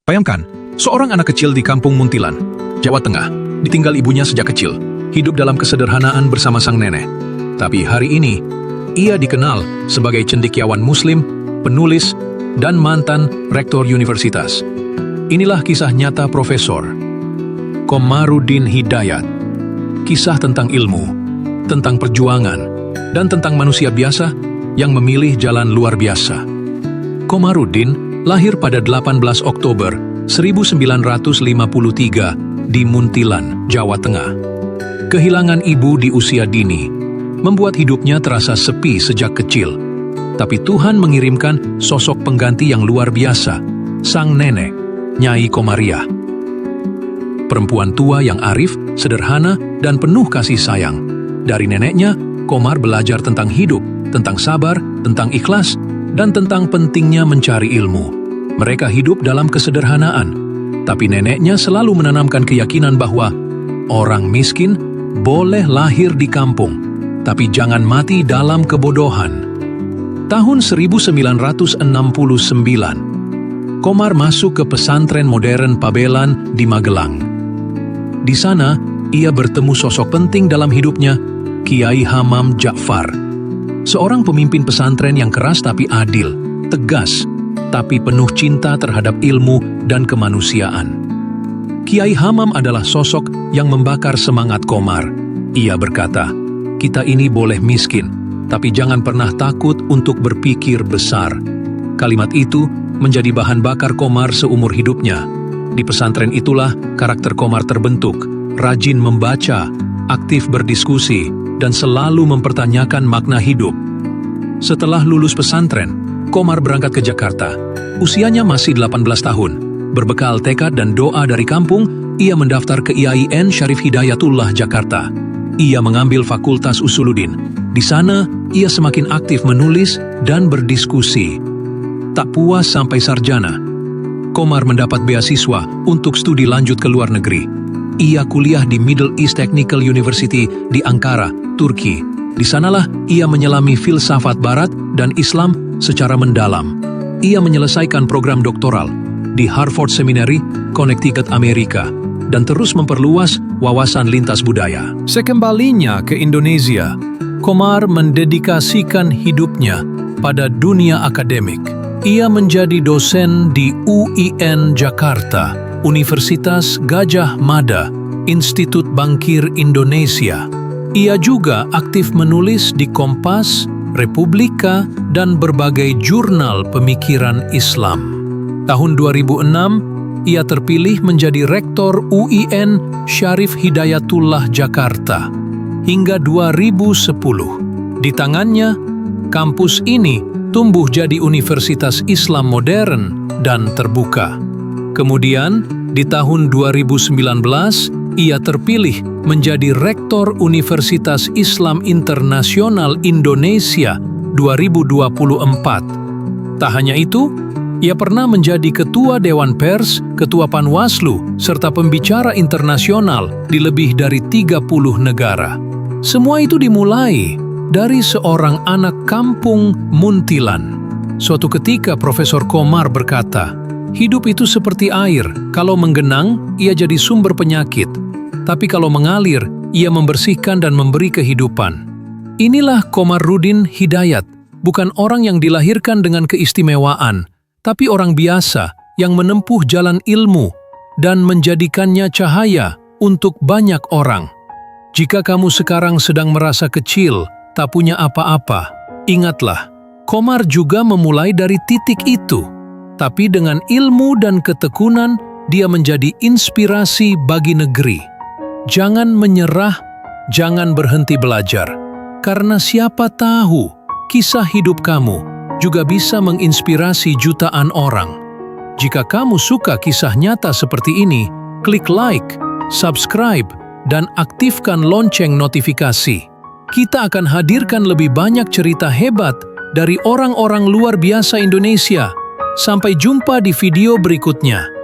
Bayangkan, seorang anak kecil di kampung Muntilan, Jawa Tengah, ditinggal ibunya sejak kecil, hidup dalam kesederhanaan bersama sang nenek. Tapi hari ini, ia dikenal sebagai cendekiawan Muslim, penulis, dan mantan rektor universitas. Inilah kisah nyata Profesor Komarudin Hidayat. Kisah tentang ilmu, tentang perjuangan, dan tentang manusia biasa yang memilih jalan luar biasa. Komarudin lahir pada 18 Oktober 1953 di Muntilan, Jawa Tengah. Kehilangan ibu di usia dini membuat hidupnya terasa sepi sejak kecil. Tapi Tuhan mengirimkan sosok pengganti yang luar biasa, sang nenek, Nyai Komariah. Perempuan tua yang arif, sederhana, dan penuh kasih sayang. Dari neneknya, Komar belajar tentang hidup, tentang sabar, tentang ikhlas, dan tentang pentingnya mencari ilmu. Mereka hidup dalam kesederhanaan, tapi neneknya selalu menanamkan keyakinan bahwa orang miskin boleh lahir di kampung, tapi jangan mati dalam kebodohan. Tahun 1969, Komar masuk ke pesantren modern Pabelan di Magelang. Di sana, ia bertemu sosok penting dalam hidupnya, Kiai Hamam Ja'far. Seorang pemimpin pesantren yang keras tapi adil, tegas, tapi penuh cinta terhadap ilmu dan kemanusiaan. Kiai Hamam adalah sosok yang membakar semangat Komar. Ia berkata, "Kita ini boleh miskin, tapi jangan pernah takut untuk berpikir besar." Kalimat itu menjadi bahan bakar Komar seumur hidupnya. Di pesantren itulah karakter Komar terbentuk, rajin membaca, aktif berdiskusi, dan selalu mempertanyakan makna hidup. Setelah lulus pesantren, Komar berangkat ke Jakarta. Usianya masih 18 tahun. Berbekal tekad dan doa dari kampung, ia mendaftar ke IAIN Syarif Hidayatullah Jakarta. Ia mengambil Fakultas Usuluddin. Di sana, ia semakin aktif menulis dan berdiskusi. Tak puas sampai sarjana, Komar mendapat beasiswa untuk studi lanjut ke luar negeri. Ia kuliah di Middle East Technical University di Ankara, Turki. Di sanalah ia menyelami filsafat Barat dan Islam secara mendalam. Ia menyelesaikan program doktoral di Harvard Seminary, Connecticut, Amerika, dan terus memperluas wawasan lintas budaya. Sekembalinya ke Indonesia, Komar mendedikasikan hidupnya pada dunia akademik. Ia menjadi dosen di UIN Jakarta, Universitas Gadjah Mada, Institut Bankir Indonesia. Ia juga aktif menulis di Kompas, Republika, dan berbagai jurnal pemikiran Islam. Tahun 2006, ia terpilih menjadi Rektor UIN Syarif Hidayatullah Jakarta. Hingga 2010, di tangannya, kampus ini tumbuh jadi Universitas Islam modern dan terbuka. Kemudian, di tahun 2019, ia terpilih menjadi Rektor Universitas Islam Internasional Indonesia 2024. Tak hanya itu, ia pernah menjadi Ketua Dewan Pers, Ketua Panwaslu, serta pembicara internasional di lebih dari 30 negara. Semua itu dimulai dari seorang anak kampung Muntilan. Suatu ketika Profesor Komar berkata, "Hidup itu seperti air, kalau menggenang, ia jadi sumber penyakit. Tapi kalau mengalir, ia membersihkan dan memberi kehidupan." Inilah Komarudin Hidayat, bukan orang yang dilahirkan dengan keistimewaan, tapi orang biasa yang menempuh jalan ilmu dan menjadikannya cahaya untuk banyak orang. Jika kamu sekarang sedang merasa kecil, tak punya apa-apa, ingatlah, Komar juga memulai dari titik itu. Tapi dengan ilmu dan ketekunan, dia menjadi inspirasi bagi negeri. Jangan menyerah, jangan berhenti belajar. Karena siapa tahu, kisah hidup kamu juga bisa menginspirasi jutaan orang. Jika kamu suka kisah nyata seperti ini, klik like, subscribe, dan aktifkan lonceng notifikasi. Kita akan hadirkan lebih banyak cerita hebat dari orang-orang luar biasa Indonesia. Sampai jumpa di video berikutnya.